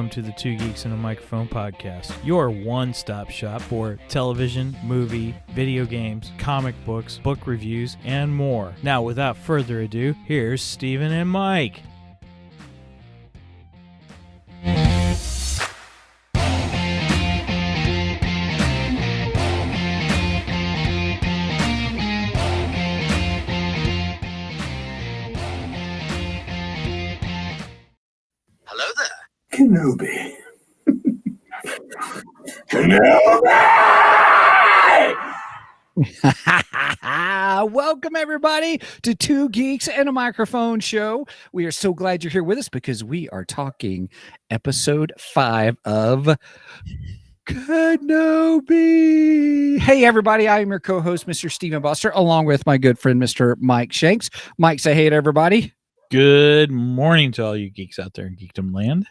welcome to the Two Geeks and a Microphone podcast, your one-stop shop for television, movie, video games, comic books, book reviews, and more. Now, without further ado, here's Steven and Mike. Kenobi. Kenobi! Welcome, everybody, to Two Geeks and a Microphone show. We are so glad you're here with us because we are talking episode 5 of Kenobi. Hey, everybody. I am your co-host, Mr. Stephen Buster, along with my good friend, Mr. Mike Shanks. Mike, say hey to everybody. Good morning to all you geeks out there in Geekdom land.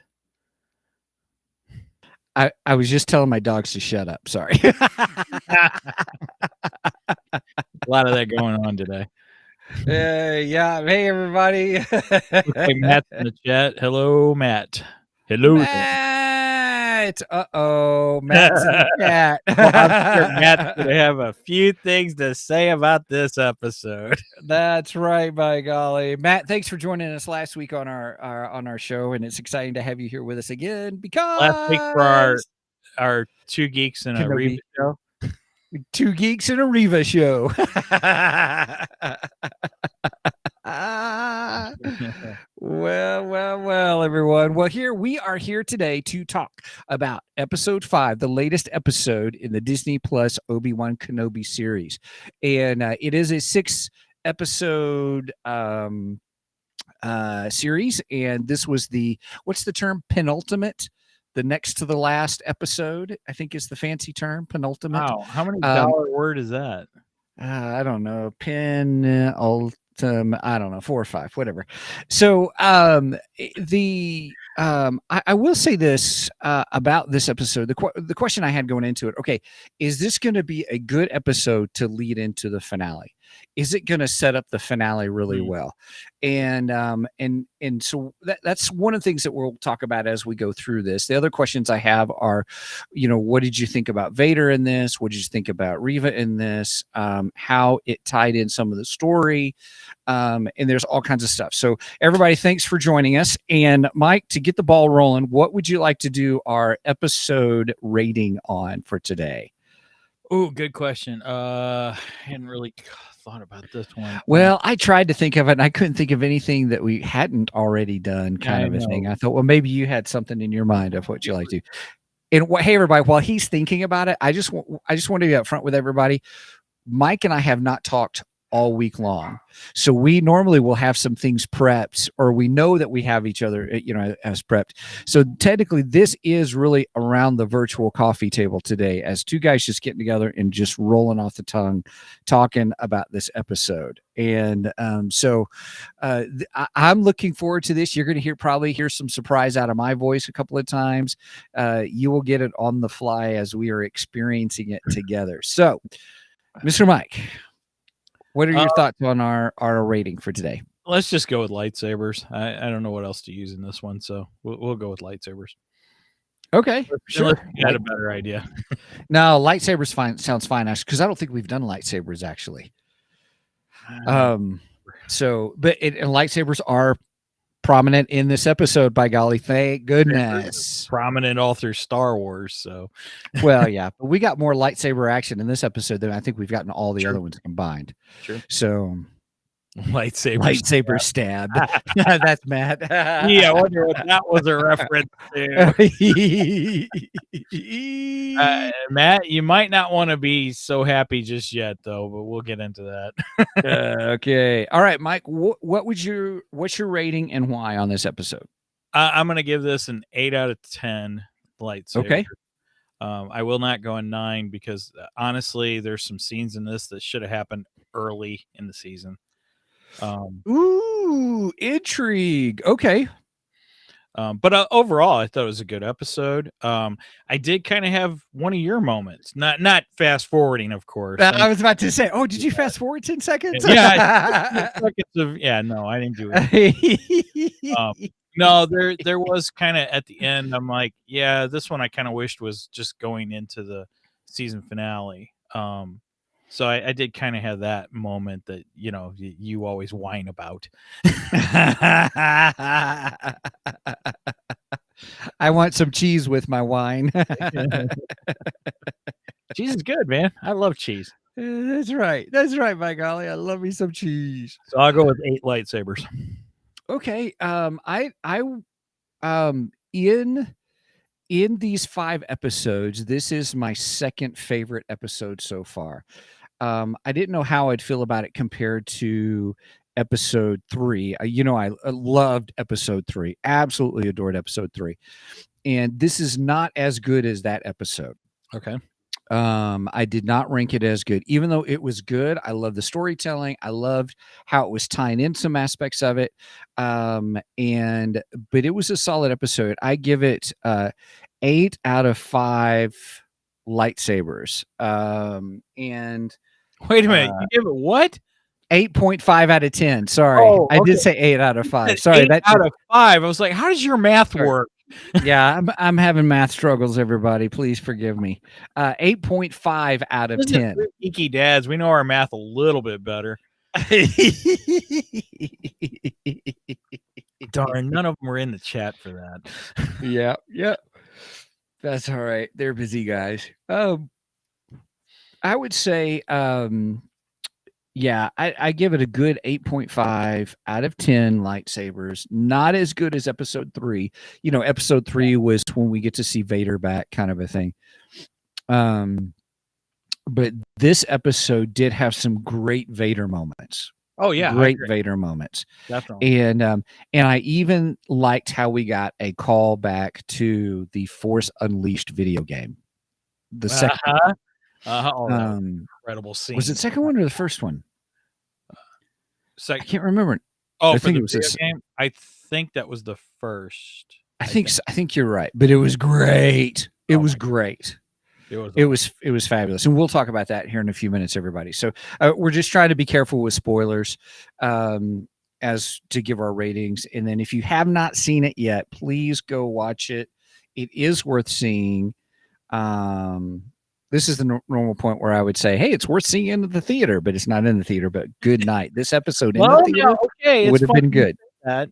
I was just telling my dogs to shut up. Sorry. A lot of that going on today. Yeah. Hey, everybody. Okay, Matt's in the chat. Hello, Matt. Hello, Matt. Uh-oh. Matt's in the chat. Well, I'm sure Matt's going to have a few things to say about this episode. That's right, by golly. Matt, thanks for joining us last week on our show, and it's exciting to have you here with us again because Last week for our Two Geeks and a Reva show. Two Geeks and a Reva show. Well, everyone. Well, we are here today to talk about episode 5, the latest episode in the Disney Plus Obi Wan Kenobi series. And it is a 6-episode series. And this was what's the term? Penultimate? The next to the last episode, I think is the fancy term, penultimate. Wow. How many dollar word is that? I don't know. I don't know, 4 or 5, whatever. So I will say this about this episode. The question I had going into it, okay, is this going to be a good episode to lead into the finale? Is it going to set up the finale really well? And so that's one of the things that we'll talk about as we go through this. The other questions I have are, what did you think about Vader in this? What did you think about Reva in this? How it tied in some of the story. And there's all kinds of stuff. So everybody, thanks for joining us. And Mike, to get the ball rolling, what would you like to do our episode rating on for today? Oh, good question. I hadn't really thought about this one. Well, I tried to think of it, and I couldn't think of anything that we hadn't already done, kind of a thing. I thought, well, maybe you had something in your mind of what you like to do. And hey, everybody, while he's thinking about it, I just want to be upfront with everybody. Mike and I have not talked all week long. So we normally will have some things prepped, or we know that we have each other, as prepped. So technically this is really around the virtual coffee table today as two guys just getting together and just rolling off the tongue, talking about this episode. And I'm looking forward to this. You're going to probably hear some surprise out of my voice a couple of times. You will get it on the fly as we are experiencing it together. So, Mr. Mike, what are your thoughts on our rating for today? Let's just go with lightsabers. I don't know what else to use in this one, so we'll go with lightsabers. Okay, sure. You had a better idea. No, lightsabers sounds fine, actually, because I don't think we've done lightsabers actually. And lightsabers are prominent in this episode, by golly, thank goodness. Prominent all through Star Wars, so well, yeah, but we got more lightsaber action in this episode than I think we've gotten all the other ones combined. Sure. So lightsaber stab. That's Matt. Yeah, I wonder what that was a reference to. Matt, you might not want to be so happy just yet, though, but we'll get into that. Okay. All right, Mike, what's your rating and why on this episode? I'm going to give this an 8 out of 10 lightsaber. Okay. I will not go a 9 because honestly, there's some scenes in this that should have happened early in the season. Ooh, intrigue. Okay. But overall, I thought it was a good episode. I did kind of have one of your moments, not fast forwarding, of course. I was about to say, did you fast forward 10 seconds? Yeah. No, I didn't do it. No, there was kind of at the end. I'm like, yeah, this one I kind of wished was just going into the season finale. So I did kind of have that moment that you always whine about. I want some cheese with my wine. Cheese is good, man. I love cheese. That's right. That's right, by golly. I love me some cheese. So I'll go with 8 lightsabers. Okay. In these 5 episodes, this is my second favorite episode so far. I didn't know how I'd feel about it compared to episode 3. I loved episode 3. Absolutely adored episode 3. And this is not as good as that episode. Okay. I did not rank it as good, even though it was good. I loved the storytelling. I loved how it was tying in some aspects of it. But it was a solid episode. I give it 8 out of 5 lightsabers. And wait a minute, you give it what? 8.5 out of 10. Sorry, Oh, I did okay. say 8 out of 5. Sorry, 8 out of 5. I was like, how does your math work? Yeah, I'm having math struggles, everybody. Please forgive me. 8.5 out of 10. Geeky dads, we know our math a little bit better. Darn, none of them were in the chat for that. Yeah. That's all right. They're busy guys. I would say, I give it a good 8.5 out of 10 lightsabers. Not as good as episode 3. Episode 3 was when we get to see Vader back, kind of a thing. But this episode did have some great Vader moments. Oh yeah, great Vader moments. Definitely. And I even liked how we got a call back to the Force Unleashed video game. The second. Incredible scene. Was it the second one or the first one? I can't remember. I think it was the game. I think that was the first. I think you're right, but it was great. It was great. It was fabulous, and we'll talk about that here in a few minutes, everybody. So we're just trying to be careful with spoilers, as to give our ratings. And then if you have not seen it yet, please go watch it. It is worth seeing. This is the normal point where I would say, hey, it's worth seeing in the theater, but it's not in the theater. But good night. This episode in the theater would have been good.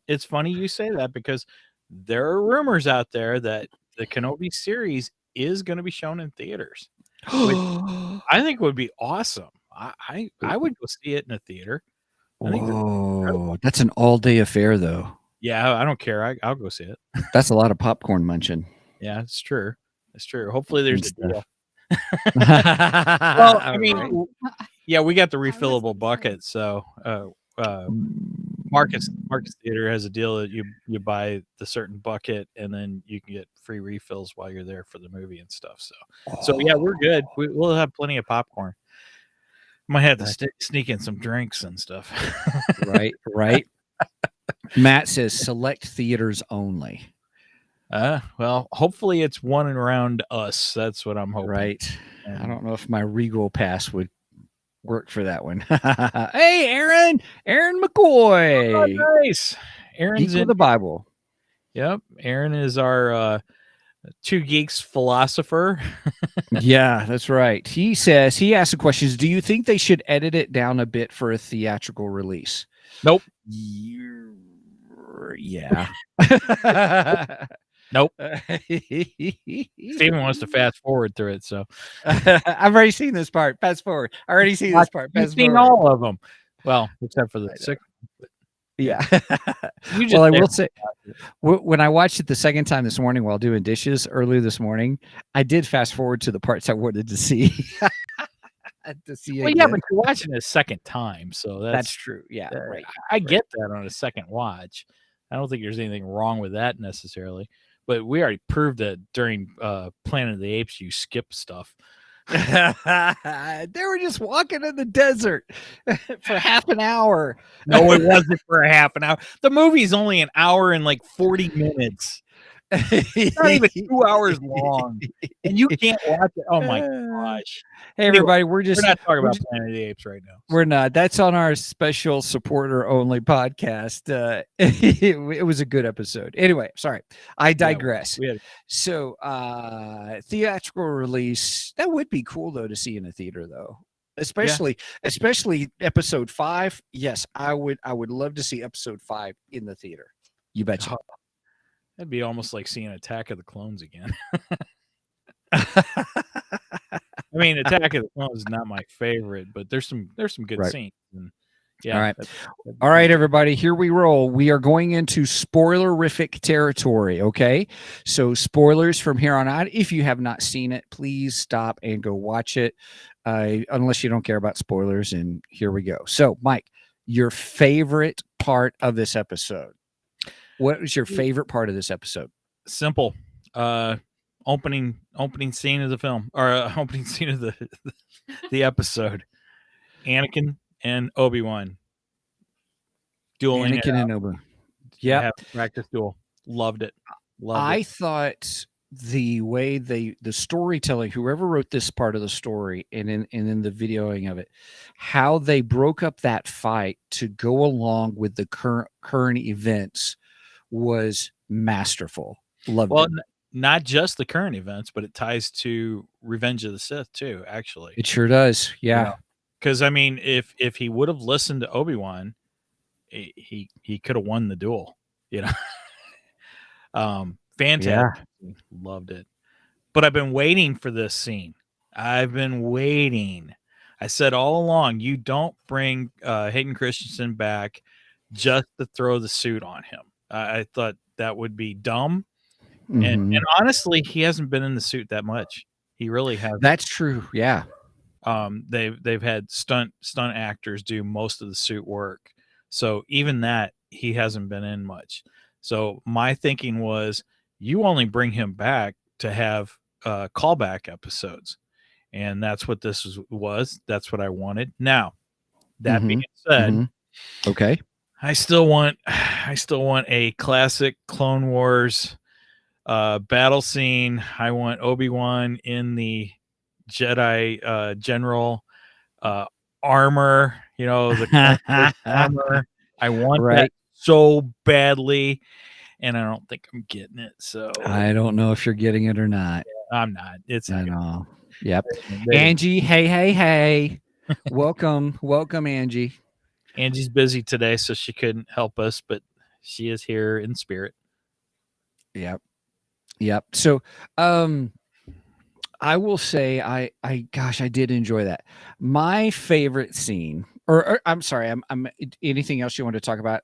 It's funny you say that, because there are rumors out there that the Kenobi series is going to be shown in theaters, which I think would be awesome. I would go see it in a theater. Whoa, that's an all-day affair, though. Yeah, I don't care. I'll go see it. That's a lot of popcorn munching. Yeah, it's true. It's true. Hopefully there's a deal. Well, I mean, yeah, we got the refillable bucket, so Marcus Theater has a deal that you buy the certain bucket and then you can get free refills while you're there for the movie and stuff. So yeah, we're good. We'll have plenty of popcorn. Might have to sneak in some drinks and stuff. Right. Matt says select theaters only. Well, hopefully it's one around us. That's what I'm hoping. Right. I don't know if my Regal pass would work for that one. Hey, Aaron McCoy. Oh, nice. Aaron's in the Bible. Yep. Aaron is our Two Geeks philosopher. Yeah, that's right. He says, he asked the questions, do you think they should edit it down a bit for a theatrical release? Nope. Yeah. Nope. Steven wants to fast forward through it, so I've already seen this part. Fast forward. I already seen this part. I've seen all of them. Well, except for the sixth. Yeah. Well, I will say, when I watched it the second time this morning while doing dishes earlier this morning, I did fast forward to the parts I wanted to see. Well, yeah, but you're watching it a second time, so that's true. Yeah, right. I get that on a second watch. I don't think there's anything wrong with that necessarily. But we already proved that during Planet of the Apes, you skip stuff. They were just walking in the desert for half an hour. No, it wasn't for a half an hour. The movie's only an hour and like 40 minutes. It's not even 2 hours long, and you can't watch it. Oh my gosh! Hey, Anyway, everybody, we're not talking about Planet of the Apes right now. We're not. That's on our special supporter only podcast. It was a good episode. Anyway, sorry, I digress. So, theatrical release, that would be cool though to see in a theater though. Especially episode 5. Yes, I would love to see episode 5 in the theater. You betcha. Oh, that'd be almost like seeing Attack of the Clones again. I mean, Attack of the Clones is not my favorite, but there's some good scenes. And yeah. All right. All right, everybody, here we roll. We are going into spoilerific territory, okay? So spoilers from here on out. If you have not seen it, please stop and go watch it. Unless you don't care about spoilers, and here we go. So, Mike, your favorite part of this episode. What was your favorite part of this episode? Simple. Opening scene of the film, or opening scene of the episode. Anakin and Obi Wan dueling. Anakin and Obi Wan. Yeah, practice duel. Loved it. I thought the way the storytelling, whoever wrote this part of the story, and in the videoing of it, how they broke up that fight to go along with the current events was masterful. Loved it. Not just the current events, but it ties to Revenge of the Sith too, actually. It sure does. Yeah. Because I mean, if he would have listened to Obi-Wan, he could have won the duel, you know. Fantastic. Yeah. Loved it. But I've been waiting for this scene. I've been waiting. I said all along, you don't bring Hayden Christensen back just to throw the suit on him. I thought that would be dumb. And honestly, he hasn't been in the suit that much. He really hasn't. That's true. Yeah. They've had stunt actors do most of the suit work. So even that, he hasn't been in much. So my thinking was, you only bring him back to have callback episodes. And that's what this was. That's what I wanted. Now, that being said, okay, I still want a classic Clone Wars battle scene. I want Obi-Wan in the Jedi general armor, you know, the armor. I want that so badly, and I don't think I'm getting it. So I don't know if you're getting it or not. Yeah, I'm not. I know. Yep. Angie, hey. welcome, Angie. Angie's busy today, so she couldn't help us, but she is here in spirit. Yep. So, I will say, I did enjoy that. My favorite scene, or I'm sorry, I'm anything else you want to talk about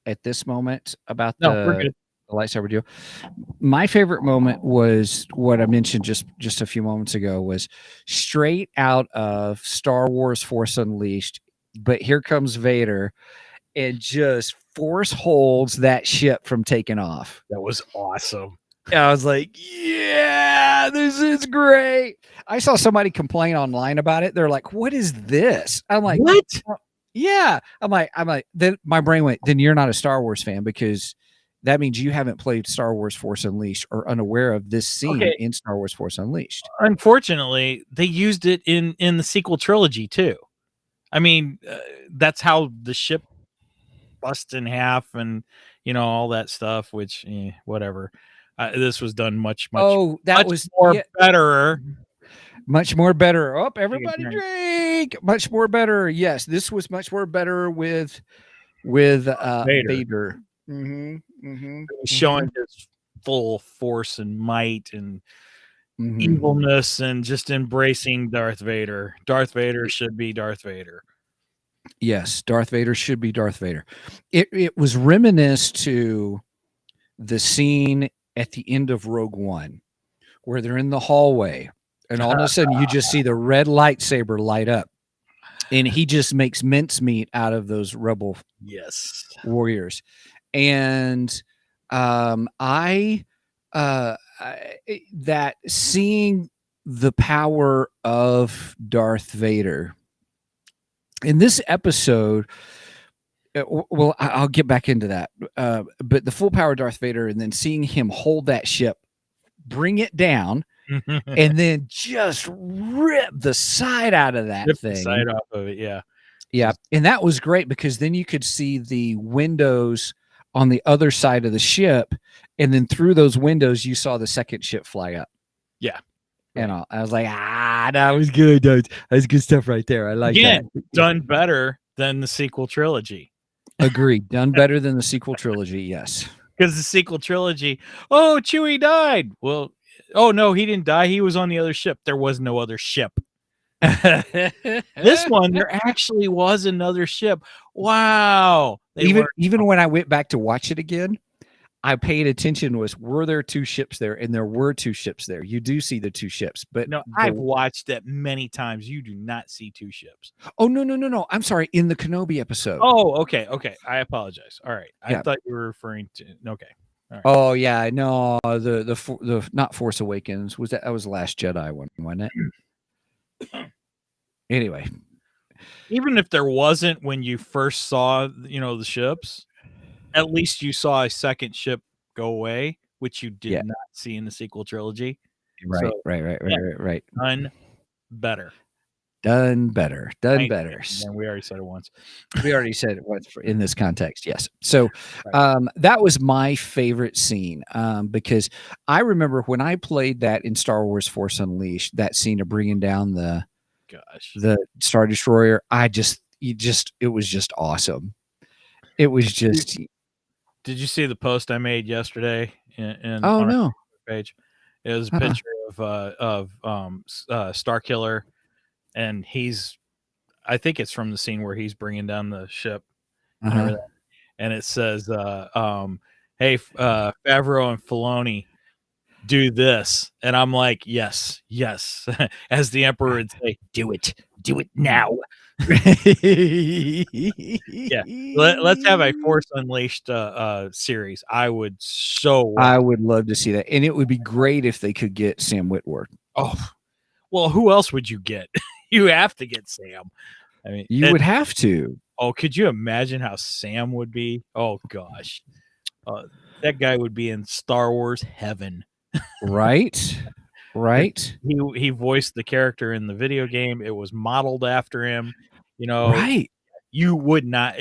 at this moment about we're good. The lightsaber duel? My favorite moment was what I mentioned just a few moments ago, was straight out of Star Wars Force Unleashed. But here comes Vader and just force holds that ship from taking off. That was awesome. I was like, yeah, this is great. I saw somebody complain online about it. They're like, what is this? I'm like, what? Yeah. I'm like, then my brain went, then you're not a Star Wars fan, because that means you haven't played Star Wars Force Unleashed or unaware of this scene in Star Wars Force Unleashed. Unfortunately, they used it in the sequel trilogy too. I mean, that's how the ship bust in half and, you know, all that stuff, which whatever. This was done much more better. Much more better. Oh, everybody drink. Much more better. Yes, this was much more better with Vader. Showing his full force and might and evilness, and just embracing Darth Vader. Darth Vader should be Darth Vader. Yes, Darth Vader should be Darth Vader. It was reminiscent to the scene at the end of Rogue One, where they're in the hallway, and all of a sudden you just see the red lightsaber light up, and he just makes mincemeat out of those rebel warriors. And that seeing the power of Darth Vader in this episode, Well, I'll get back into that. But the full power Darth Vader, and then seeing him hold that ship, bring it down, and then just rip the side out of that Rip the thing. side off of it, yeah. Yeah, and that was great because then you could see the windows on the other side of the ship, and then through those windows you saw the second ship fly up. Yeah. And I was like, that was good. That was good stuff right there. I like that. Done better than the sequel trilogy. Agreed. Done better than the sequel trilogy, yes. Because the sequel trilogy, oh, Chewie died. Well, oh no, he didn't die. He was on the other ship. There was no other ship. This one, there actually was another ship. Wow. Even when I went back to watch it again, I paid attention were there two ships there? And there were two ships there. You do see the two ships, but no, I've watched that many times. You do not see two ships. Oh, no. I'm sorry. In the Kenobi episode. Oh, okay. I apologize. All right. I thought you were referring to okay. Right. Oh yeah, no, the not Force Awakens that was the Last Jedi one, wasn't it? Anyway, even if there wasn't when you first saw, the ships, at least you saw a second ship go away, which you did not see in the sequel trilogy. Right, so, right. Done better. Done better. And we already said it once. We already said it once in this context. Yes. So that was my favorite scene because I remember when I played that in Star Wars Force Unleashed, that scene of bringing down the Star Destroyer. It was just awesome. It was just. Did you see the post I made yesterday? On our page? It was a picture of Starkiller. And I think it's from the scene where he's bringing down the ship, and it says, "Hey, Favreau and Filoni, do this," and I'm like, "Yes," as the Emperor would say, "Do it now." Yeah, let's have a Force Unleashed series. I would love to see that, and it would be great if they could get Sam Witwer. Oh, well, who else would you get? You have to get Sam. I mean, you would have to. Oh, could you imagine how Sam would be? Oh gosh, that guy would be in Star Wars heaven. Right. He voiced the character in the video game. It was modeled after him. Right. You would not.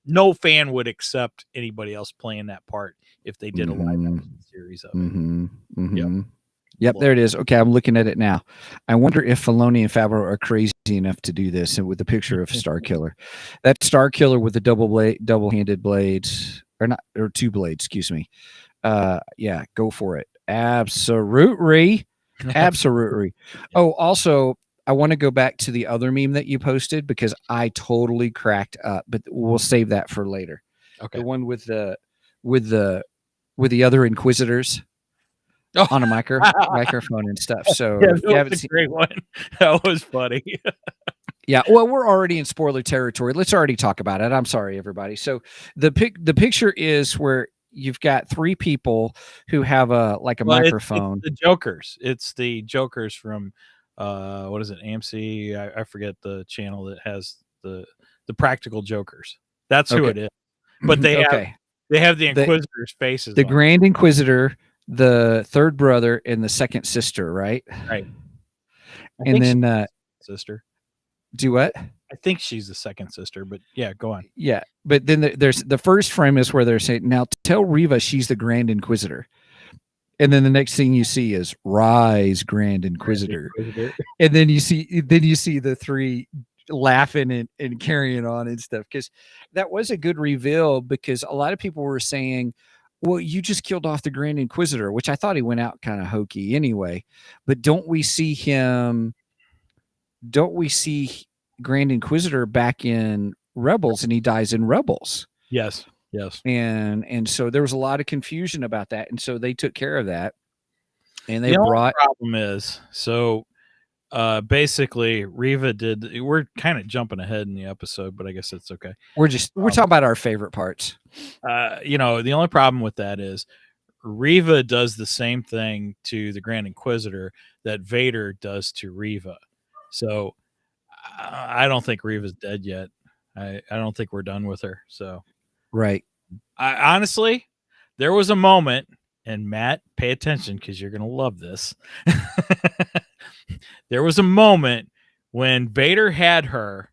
No fan would accept anybody else playing that part if they did a live action series of it. Yep, there it is. Okay, I'm looking at it now. I wonder if Filoni and Favreau are crazy enough to do this, and with the picture of Starkiller, that Starkiller with the double-handed blades, or two blades, excuse me. Yeah, go for it. Absolutely. Oh, also, I want to go back to the other meme that you posted because I totally cracked up, but we'll save that for later. Okay, the one with the other Inquisitors. On a microphone and stuff. So that was a great one. That was funny. Yeah, well, we're already in spoiler territory. Let's already talk about it. I'm sorry, everybody. So the picture is where you've got three people who have a microphone. It's the Jokers. It's the Jokers from what is it? AMC. I forget the channel that has the Practical Jokers. That's who it is. But they have the Inquisitors' faces. The Grand Inquisitor, the third brother, and the second sister, right? Right. And then sister. Do what? I think she's the second sister, but yeah, go on. Yeah, but then there's the first frame is where they're saying, "Now tell Reva she's the Grand Inquisitor," and then the next thing you see is "Rise, Grand Inquisitor," and then you see the three laughing and carrying on and stuff, because that was a good reveal, because a lot of people were saying, well, you just killed off the Grand Inquisitor, which I thought he went out kind of hokey anyway. But don't we see Grand Inquisitor back in Rebels, and he dies in Rebels? Yes. And so there was a lot of confusion about that, and so they took care of that. And the only problem is, so basically Reva did. We're kind of jumping ahead in the episode, but I guess it's okay. We're talking about our favorite parts. The only problem with that is Reva does the same thing to the Grand Inquisitor that Vader does to Reva. So I don't think Reva's dead yet. I don't think we're done with her. So Right. I honestly, there was a moment, and Matt, pay attention because you're gonna love this. There was a moment when Vader had her.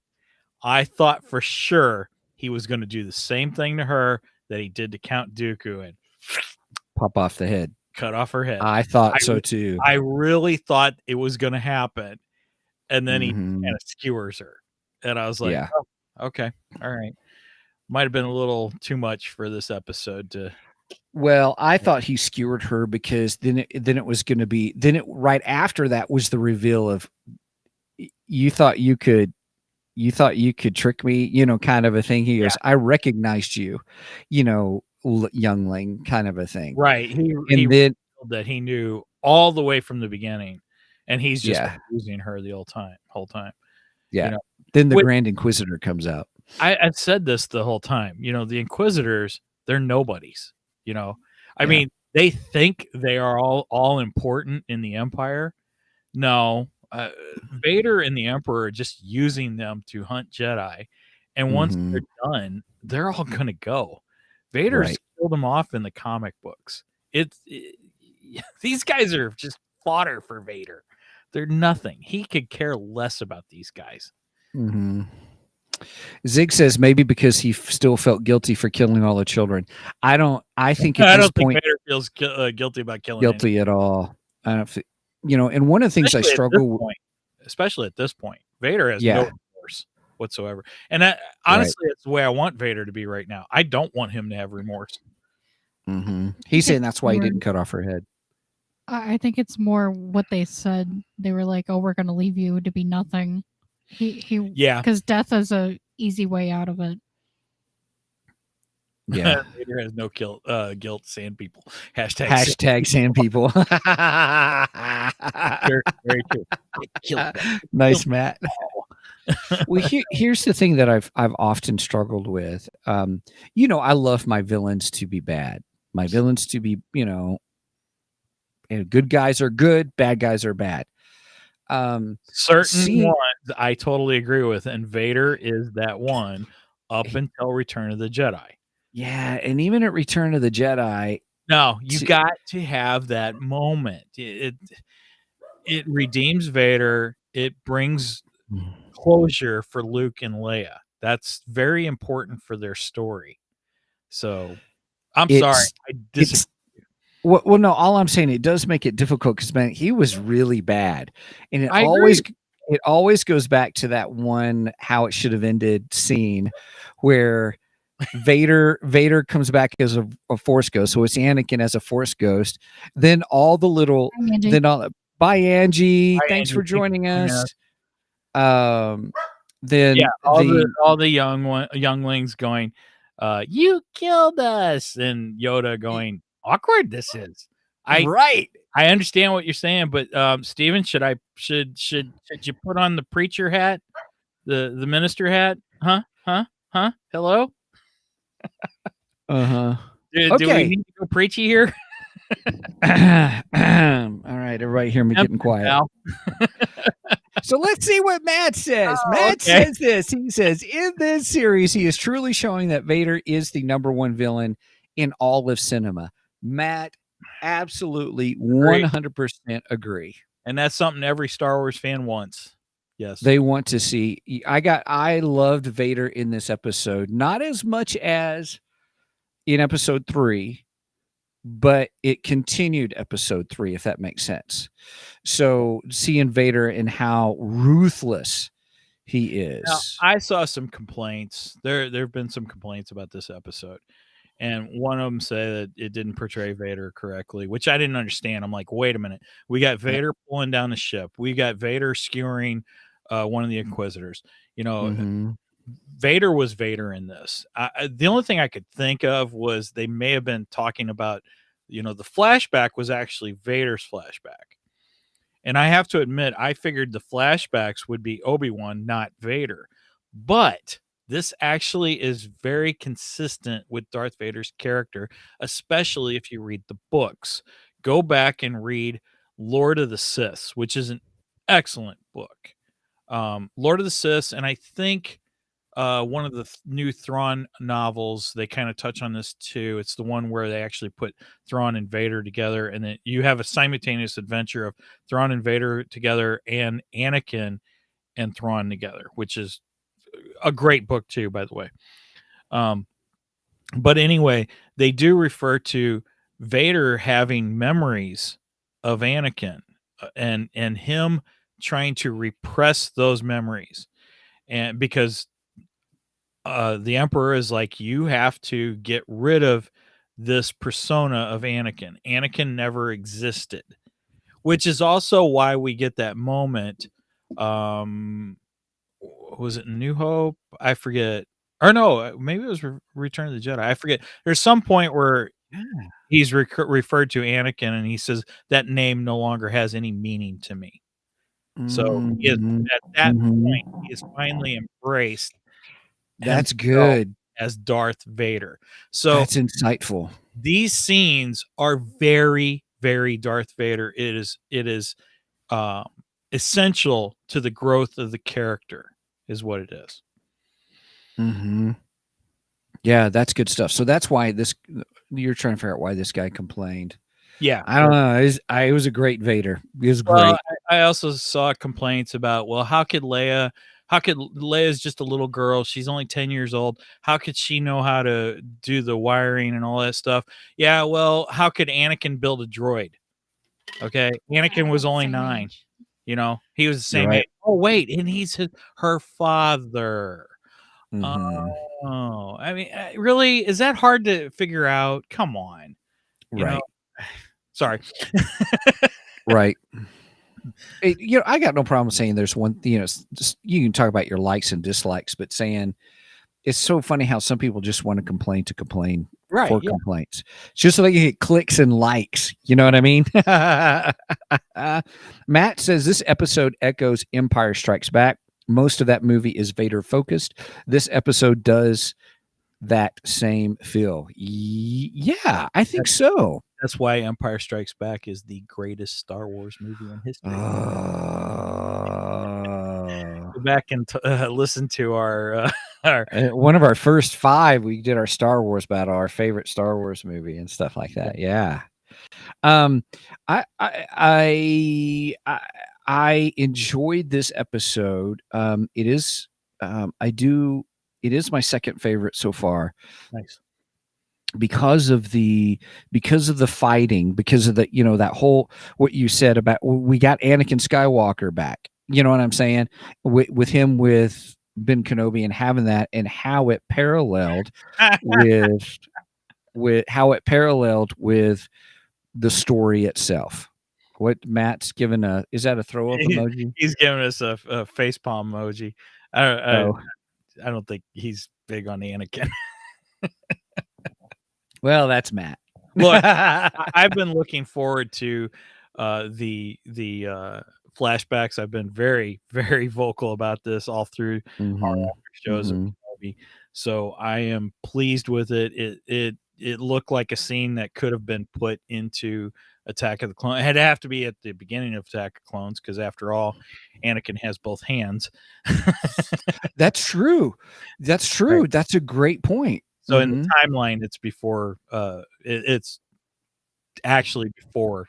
I thought for sure he was going to do the same thing to her that he did to Count Dooku and Pop off the head. cut off her head. I thought so too. I really thought it was going to happen, and then he Mhm. kind of skewers her, and I was like, Yeah. oh, okay, all right. Might have been a little too much for this episode to. Well, I thought he skewered her because then it was going to be right after that was the reveal of you thought you could trick me, kind of a thing. He goes, I recognized you, youngling, kind of a thing. Right. He then that he knew all the way from the beginning, and he's just Yeah. using her the whole time. Yeah. Then the Grand Inquisitor comes out. I've said this the whole time. The Inquisitors, they're nobodies. I mean, they think they are all important in the Empire. No, Vader and the Emperor are just using them to hunt Jedi, and once they're done, they're all gonna go. Vader's killed them off in the comic books. These guys are just fodder for Vader. They're nothing. He could care less about these guys. Mm-hmm. Zig says maybe because he still felt guilty for killing all the children. I think at this point Vader feels guilty about killing guilty at all. I don't think, and one of the things I struggle with, especially at this point, Vader has no remorse whatsoever. And honestly, it's the way I want Vader to be right now. I don't want him to have remorse. Mm-hmm. He's saying that's why he didn't cut off her head. I think it's more what they said. They were like, "Oh, we're going to leave you to be nothing." Because death is a easy way out of it. Yeah, Vader has no guilt. Sand people. Hashtag sand people. Very true. Nice, Matt. Well, here's the thing that I've often struggled with. I love my villains to be bad. My villains to be, good guys are good, bad guys are bad. Certain ones I totally agree with, and Vader is that one up until Return of the Jedi. Yeah, and even at Return of the Jedi, no, you got to have that moment. It redeems Vader. It brings closure for Luke and Leia. That's very important for their story. So, I'm sorry, I disagree. Well, no. All I'm saying, it does make it difficult because, man, he was really bad, and it always goes back to that one how it should have ended scene where Vader comes back as a Force ghost. So it's Anakin as a Force ghost. Then all the little, bye Angie, thanks for joining us. Then all the younglings going, you killed us, and Yoda going, awkward this is. I understand what you're saying, but Steven, should you put on the preacher hat, the minister hat? Huh? Hello? Do we need to go preachy here? All right, everybody hear me getting quiet. So let's see what Matt says. Matt says this. He says, in this series, he is truly showing that Vader is the number one villain in all of cinema. Matt, absolutely 100% agree. And that's something every Star Wars fan wants. Yes. They want to see. I loved Vader in this episode, not as much as in episode 3, but it continued episode 3, if that makes sense. So seeing Vader and how ruthless he is. Now, I saw some complaints. There have been some complaints about this episode. And one of them said that it didn't portray Vader correctly, which I didn't understand. I'm like, wait a minute. We got Vader pulling down the ship. We got Vader skewering one of the Inquisitors. Vader was Vader in this. The only thing I could think of was they may have been talking about, the flashback was actually Vader's flashback. And I have to admit, I figured the flashbacks would be Obi-Wan, not Vader. But this actually is very consistent with Darth Vader's character, especially if you read the books. Go back and read Lord of the Sith, which is an excellent book. Lord of the Sith, and I think one of the new Thrawn novels, they kind of touch on this too. It's the one where they actually put Thrawn and Vader together, and then you have a simultaneous adventure of Thrawn and Vader together and Anakin and Thrawn together, which is a great book too, by the way. But anyway, they do refer to Vader having memories of Anakin and him trying to repress those memories, and because the Emperor is like, you have to get rid of this persona of Anakin. Anakin never existed, which is also why we get that moment. Was it New Hope? I forget. Or no, maybe it was Return of the Jedi. I forget. There's some point where he's referred to Anakin, and he says that name no longer has any meaning to me. So he is, at that point, he is finally embraced. That's good. As Darth Vader. So that's insightful. These scenes are very, very Darth Vader. It is essential to the growth of the character, is what it is. Yeah, that's good stuff. So that's why you're trying to figure out why this guy complained. Yeah, I don't know. It was a great Vader. It was great. I also saw complaints about, well, how could Leia's just a little girl. She's only 10 years old. How could she know how to do the wiring and all that stuff? Yeah, well, how could Anakin build a droid? Okay, Anakin was only 9. Age. You know, he was the same age. Oh, wait, and he's her father. Oh, I mean, really? Is that hard to figure out? Come on. You know? Sorry. Right. I got no problem saying there's one, just, you can talk about your likes and dislikes, but saying it's so funny how some people just want to complain for complaints, just so they can get clicks and likes. You know what I mean? Matt says this episode echoes Empire Strikes Back. Most of that movie is Vader focused. This episode does that same feel. Yeah, I think so. That's why Empire Strikes Back is the greatest Star Wars movie in history. Go back and listen to our one of our first 5. We did our Star Wars battle, our favorite Star Wars movie and stuff like that. Yeah. I enjoyed this episode. It is my second favorite so far. Nice. Because of the fighting, because of the, that whole, what you said about, we got Anakin Skywalker back, you know what I'm saying, with him, with Ben Kenobi, and having that, and how it paralleled with the story itself. What Matt's given is that a throw up emoji? He's giving us a facepalm emoji. I don't think he's big on Anakin. Well, that's Matt. Look, I've been looking forward to the flashbacks. I've been very, very vocal about this all through our shows of Kenobi. So I am pleased with it. It looked like a scene that could have been put into Attack of the Clones. It had to have to be at the beginning of Attack of Clones, because after all, Anakin has both hands. That's true. Right. That's a great point. So in the timeline, it's before. It's actually before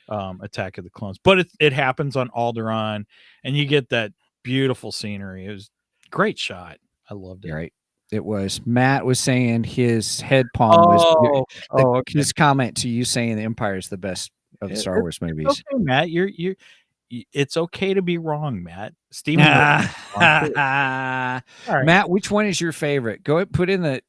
Attack of the Clones, but it happens on Alderaan, and you get that beautiful scenery. It was a great shot. I loved it. Right. It was. Matt was saying his head palm was okay. His comment to you saying the Empire is the best of the Star Wars movies. Okay, Matt, it's okay to be wrong, Matt. Steven. Right. Matt, which one is your favorite? Go ahead, put in the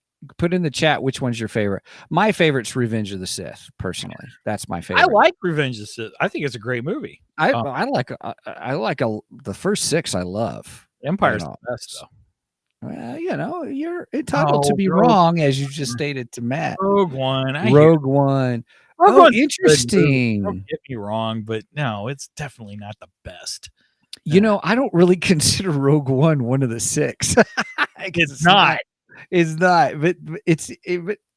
chat which one's your favorite. My favorite's Revenge of the Sith, personally. That's my favorite. I like Revenge of the Sith. I think it's a great movie. I like the first 6 I love. Empire's the best, though. Well, you're entitled to be wrong, as you just stated to Matt. Rogue One. Rogue One. Interesting. Don't get me wrong, but no, it's definitely not the best. I don't really consider Rogue One of the 6. It's not. It's not, but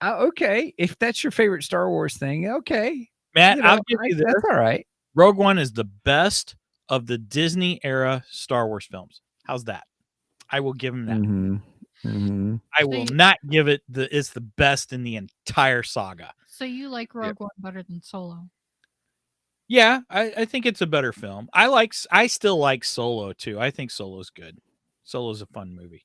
okay. If that's your favorite Star Wars thing, okay, Matt, I'll give you this. That's all right. Rogue One is the best of the Disney era Star Wars films. How's that? I will give him that. I will not give it it's the best in the entire saga. So you like Rogue One better than Solo? Yeah, I think it's a better film. I still like Solo too. I think Solo's good. Solo's a fun movie.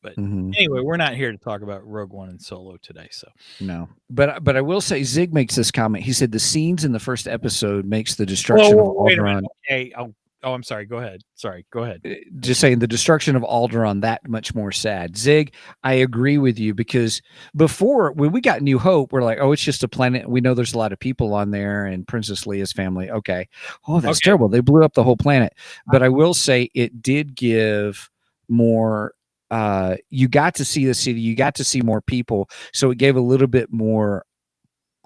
But anyway, we're not here to talk about Rogue One and Solo today. So no, but I will say Zig makes this comment. He said the scenes in the first episode makes the destruction of Alderaan. Okay, oh, I'm sorry. Go ahead. Sorry, go ahead. Just saying the destruction of Alderaan that much more sad. Zig, I agree with you because before when we got New Hope, we're like, oh, it's just a planet. We know there's a lot of people on there and Princess Leia's family. Okay. Oh, that's terrible. They blew up the whole planet. But I will say it did give more. You got to see the city. You got to see more people. So it gave a little bit more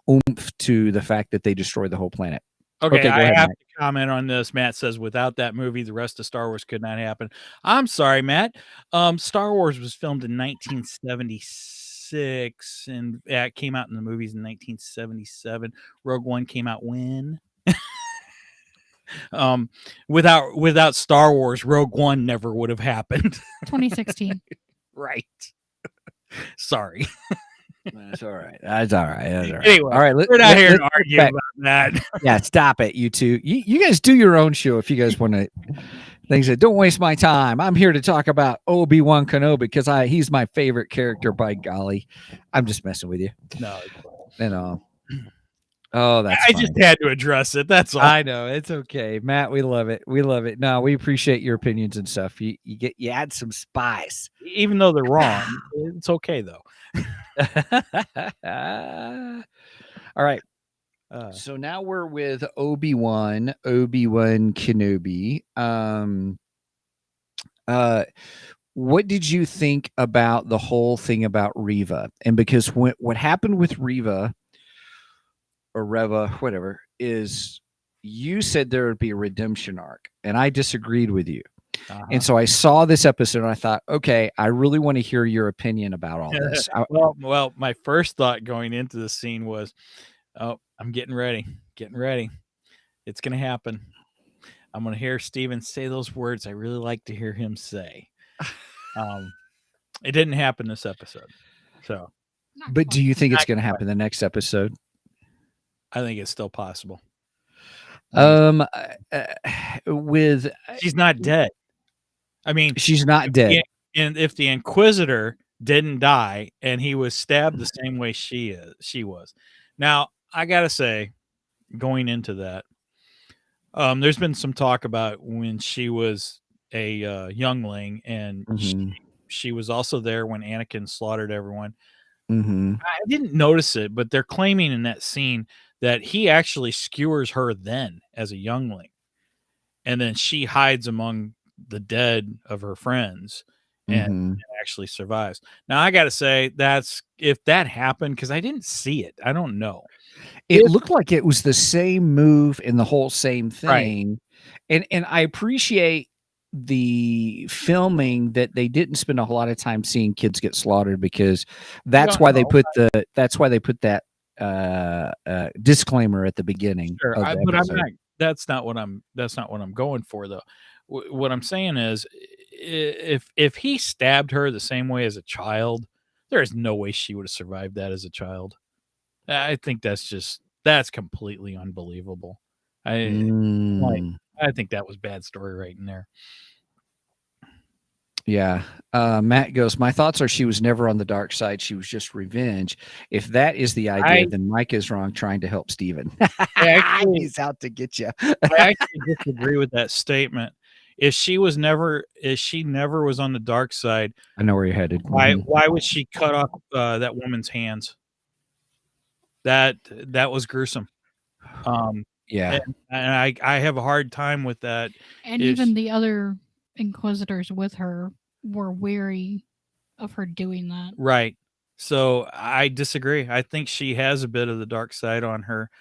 oomph to the fact that they destroyed the whole planet. Okay, I have to comment on this. Matt says, without that movie, the rest of Star Wars could not happen. I'm sorry, Matt. Star Wars was filmed in 1976, and it came out in the movies in 1977. Rogue One came out when? Without Star Wars, Rogue One never would have happened. 2016. Right. Sorry. That's all right. That's all right. That's all right. Anyway, all right. We're not here to argue about that. Yeah, stop it, you two. You guys do your own show if you guys want to. Things that don't waste my time. I'm here to talk about Obi Wan Kenobi because he's my favorite character. By golly, I'm just messing with you. No, oh, that's. I just had to address it. That's all. I know it's okay, Matt. We love it. We love it. No, we appreciate your opinions and stuff. You add some spice, even though they're wrong. It's okay though. All right. So now we're with Obi Wan Kenobi. What did you think about the whole thing about Reva? And because what happened with Reva or Reva, whatever, is you said there would be a redemption arc, and I disagreed with you. And so I saw this episode and I thought, okay, I really want to hear your opinion about all this. Well, my first thought going into the scene was, oh, I'm getting ready. It's going to happen. I'm going to hear Steven say those words I really like to hear him say. It didn't happen this episode. So, but do you think it's going to happen the next episode? I think it's still possible. She's not dead. I mean, she's not dead. And if the Inquisitor didn't die and he was stabbed the same way she was. Now, I got to say, going into that, there's been some talk about when she was a youngling and she was also there when Anakin slaughtered everyone. I didn't notice it, but they're claiming in that scene that he actually skewers her then as a youngling. And then she hides among the dead of her friends and actually survives. Now, I got to say, if that happened, because I didn't see it. I don't know. It looked like it was the same move and the whole same thing. Right. And I appreciate the filming that they didn't spend a whole lot of time seeing kids get slaughtered because that's why they put that disclaimer at the beginning. Sure, but I'm not. That's not what I'm going for though. What I'm saying is, if he stabbed her the same way as a child, there is no way she would have survived that as a child. I think that's completely unbelievable. I think that was bad story right in there. Yeah. Matt goes, my thoughts are she was never on the dark side. She was just revenge. If that is the idea, then Mike is wrong trying to help Steven. He's out to get you. I actually disagree with that statement. If she never was on the dark side, I know where you're headed. Why would she cut off that woman's hands? That was gruesome. Yeah. And I have a hard time with that. And even the other Inquisitors with her were wary of her doing that. Right. So I disagree. I think she has a bit of the dark side on her.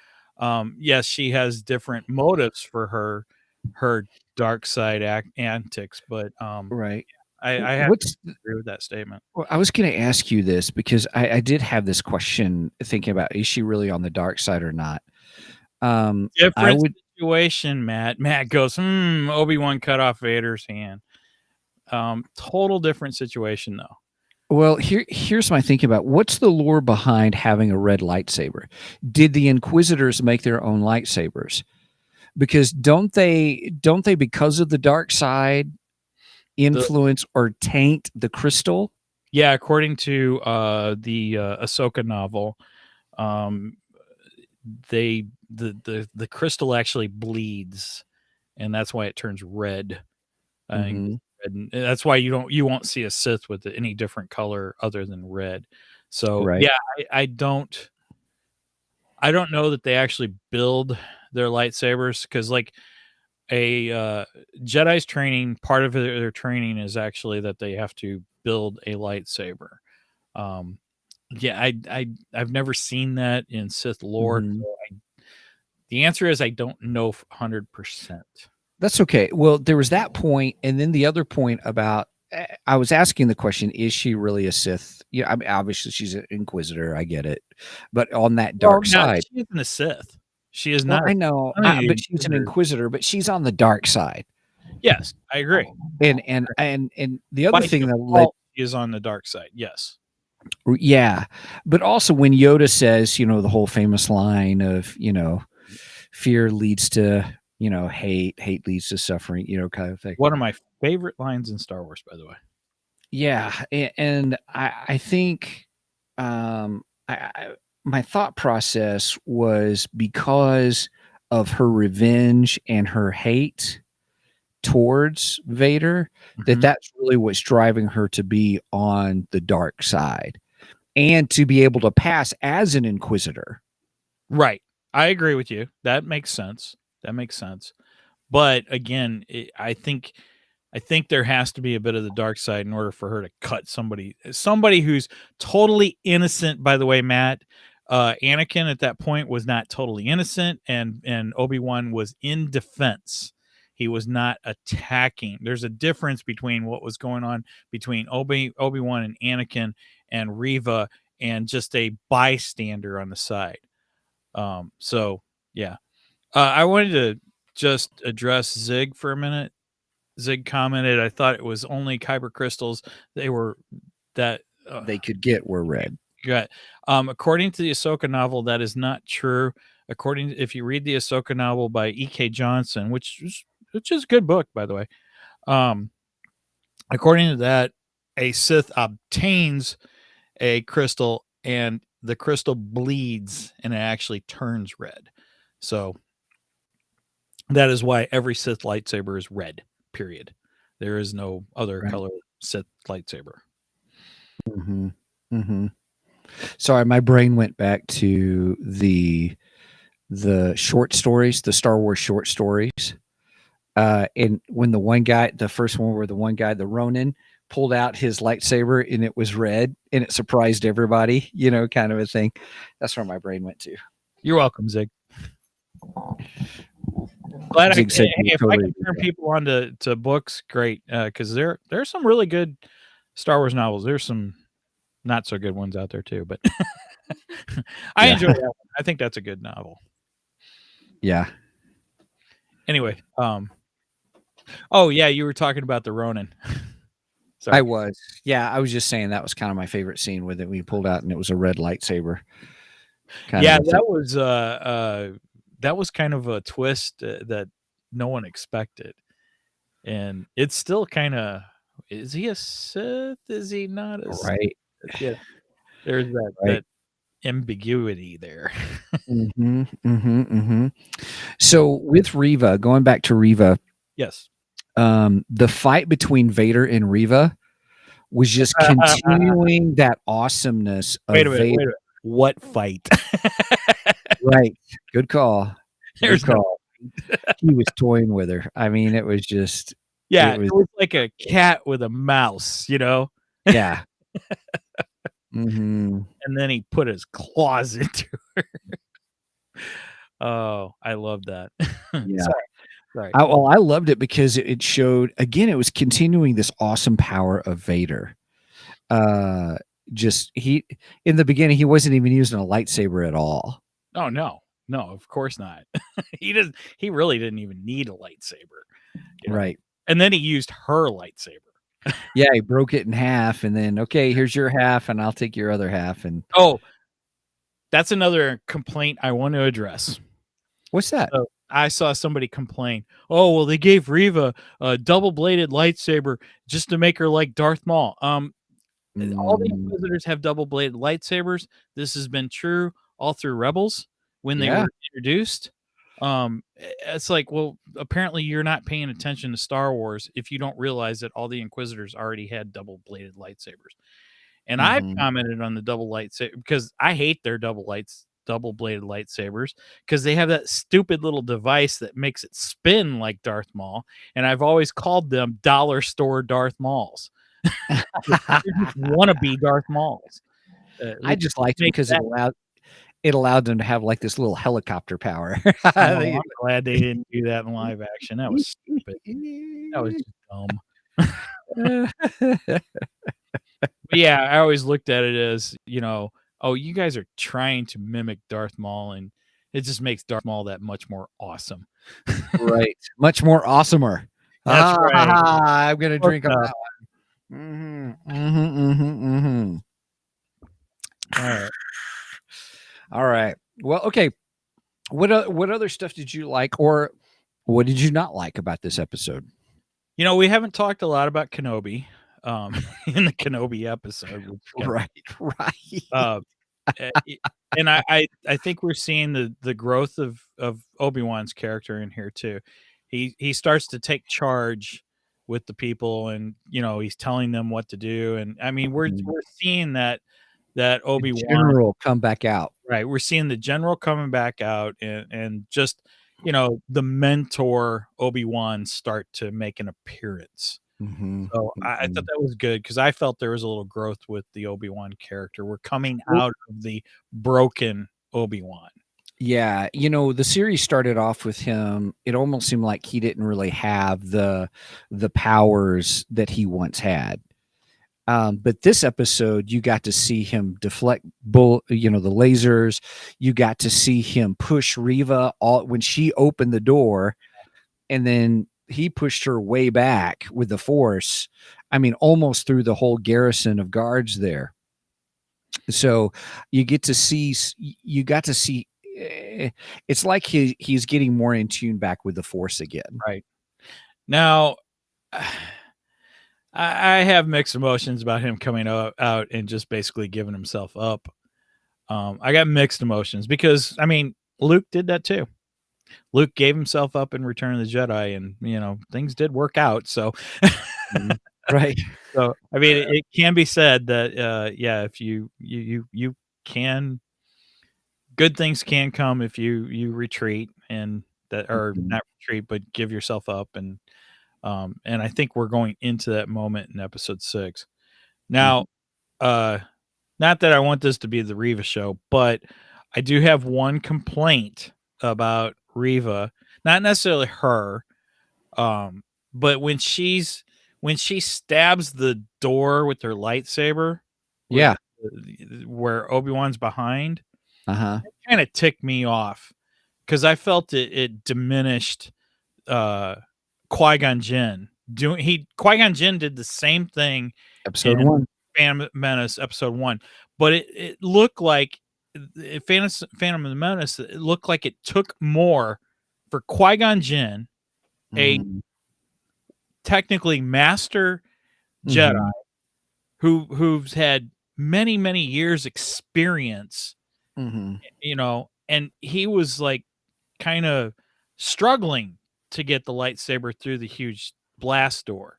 Yes, she has different motives for her dark side antics, but right. I have to agree with that statement. Well, I was going to ask you this because I did have this question thinking about, is she really on the dark side or not? Different situation, Matt. Matt goes, Obi-Wan cut off Vader's hand. Total different situation though. Well, here's my thinking about what's the lore behind having a red lightsaber. Did the Inquisitors make their own lightsabers? Because don't they because of the dark side influence or taint the crystal? Yeah, according to the Ahsoka novel, the crystal actually bleeds, and that's why it turns red. And that's why you won't see a Sith with any different color other than red. So Right. yeah, I don't know that they actually build their lightsabers, because like a Jedi's training, part of their training is actually that they have to build a lightsaber. Yeah, I've never seen that in Sith lore. So the answer is I don't know 100%. That's okay. Well, there was that point, and then the other point about I was asking the question: is she really a Sith? Yeah, I mean, obviously she's an Inquisitor. I get it, but on that dark side, she isn't a Sith. She is well, not. I know, but she's an Inquisitor. But she's on the dark side. Yes, I agree. And the other thing that led is on the dark side. Yes. Yeah, but also when Yoda says, the whole famous line of, fear leads to, hate leads to suffering, kind of thing. One of my favorite lines in Star Wars, by the way. Yeah, and I think my thought process was because of her revenge and her hate towards Vader, that's really what's driving her to be on the dark side and to be able to pass as an Inquisitor. Right. I agree with you. That makes sense. But again, I think there has to be a bit of the dark side in order for her to cut somebody who's totally innocent. By the way, Matt, Anakin at that point was not totally innocent, and Obi-Wan was in defense. He was not attacking. There's a difference between what was going on between Obi-Wan and Anakin and Reva and just a bystander on the side. So yeah, I wanted to just address Zig for a minute. Zig commented, I thought it was only kyber crystals they could get were red. Good. According to the Ahsoka novel, that is not true. If you read the Ahsoka novel by E.K. Johnson, which is a good book, by the way. According to that, a Sith obtains a crystal and the crystal bleeds and it actually turns red. So that is why every Sith lightsaber is red, period. There is no other color Sith lightsaber. Sorry, my brain went back to the short stories, the Star Wars short stories. And when the first one where the one guy, the Ronin, pulled out his lightsaber and it was red and it surprised everybody, kind of a thing. That's where my brain went to. You're welcome, Zig. Glad if I can turn people on to books, great. Because there are some really good Star Wars novels. There's some not so good ones out there too, but I enjoy that one. I think that's a good novel. Yeah. Anyway, oh yeah, you were talking about the Ronin. Sorry. I was. Yeah, I was just saying that was kind of my favorite scene with it when he pulled out and it was a red lightsaber. That was kind of a twist that no one expected. And it's still kind of, is he a Sith? Is he not a Sith? Right. Yeah. There's that ambiguity there. So with Reva, going back to Reva. Yes. The fight between Vader and Reva was just continuing that awesomeness of Vader. Wait a minute. What fight? Right. Good call. Good call. He was toying with her. I mean, it was just... Yeah, it was like a cat with a mouse, Yeah. And then he put his claws into her. Oh, I love that. Yeah. Sorry. I loved it because it showed, again, it was continuing this awesome power of Vader. He in the beginning, he wasn't even using a lightsaber at all. Oh, no, of course not. He really didn't even need a lightsaber. Right. And then he used her lightsaber. Yeah, he broke it in half, and then okay, here's your half, and I'll take your other half. And that's another complaint I want to address. What's that? So I saw somebody complain. Oh, well, they gave Reva a double-bladed lightsaber just to make her like Darth Maul. All the Inquisitors have double-bladed lightsabers. This has been true all through Rebels when they were introduced. It's like, well, apparently you're not paying attention to Star Wars if you don't realize that all the Inquisitors already had double-bladed lightsabers. And I've commented on the double lightsaber because I hate their double-bladed lightsabers because they have that stupid little device that makes it spin like Darth Maul, and I've always called them dollar store Darth Mauls. Wannabe Darth Mauls. I just liked them because it allowed them to have like this little helicopter power. I'm glad they didn't do that in live action. That was stupid. That was just dumb. But yeah, I always looked at it as, oh, you guys are trying to mimic Darth Maul, and it just makes Darth Maul that much more awesome. Right. Much more awesomer. That's right. I'm going to drink on that one. All right. All right. Well, okay. What other stuff did you like, or what did you not like about this episode? We haven't talked a lot about Kenobi in the Kenobi episode. Right. And I think we're seeing the growth of Obi Wan's character in here too. He starts to take charge with the people, and he's telling them what to do. And I mean, we're seeing that Obi Wan general come back out. Right, we're seeing the general coming back out, and just the mentor Obi Wan start to make an appearance. So I thought that was good because I felt there was a little growth with the Obi Wan character. We're coming out of the broken Obi Wan. Yeah, the series started off with him. It almost seemed like he didn't really have the powers that he once had. But this episode, you got to see him deflect the lasers. You got to see him push Reva when she opened the door, and then he pushed her way back with the Force. I mean, almost through the whole garrison of guards there. So you got to see. It's like he's getting more in tune back with the Force again. Right now. I have mixed emotions about him coming out and just basically giving himself up. I got mixed emotions because, I mean, Luke did that too. Luke gave himself up in Return of the Jedi, and, things did work out. So, right. So, I mean, it can be said that, if you can, good things can come if you retreat, and that, or not retreat, but give yourself up. And I think we're going into that moment in episode 6. Now, not that I want this to be the Reva show, but I do have one complaint about Reva, not necessarily her, but when she stabs the door with her lightsaber, where Obi-Wan's behind, it kind of ticked me off because I felt it diminished Qui-Gon Jinn. Qui-Gon Jinn did the same thing episode 1, Phantom Menace episode 1, but it looked like Phantom of the Menace, it looked like it took more for Qui-Gon Jinn, a technically master Jedi who's had many years experience, and he was like kind of struggling to get the lightsaber through the huge blast door,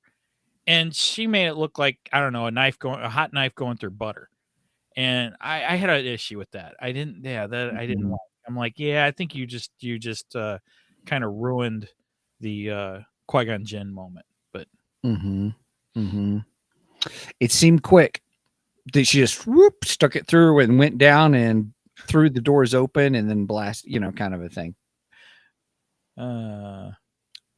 and she made it look like, I don't know, a hot knife going through butter. And I had an issue with that. I didn't like. I'm like, I think you just kind of ruined the Qui-Gon Jinn moment. But it seemed quick that she just stuck it through and went down and threw the doors open and then blast, kind of a thing.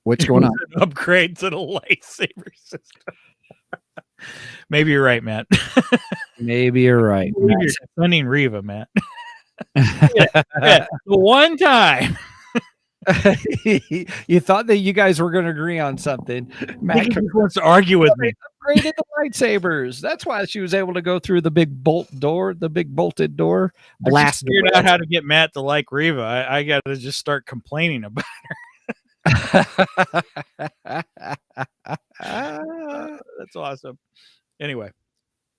What's going on? An upgrade to the lightsaber system. Maybe you're right, Matt. Maybe you're right. Maybe you're defending Reva, Matt. The one time. You thought that you guys were going to agree on something. Matt wants to argue with me. upgraded the lightsabers. That's why she was able to go through the big bolted door. Blast. Figured out how to get Matt to like Reva. I got to just start complaining about that's awesome. Anyway,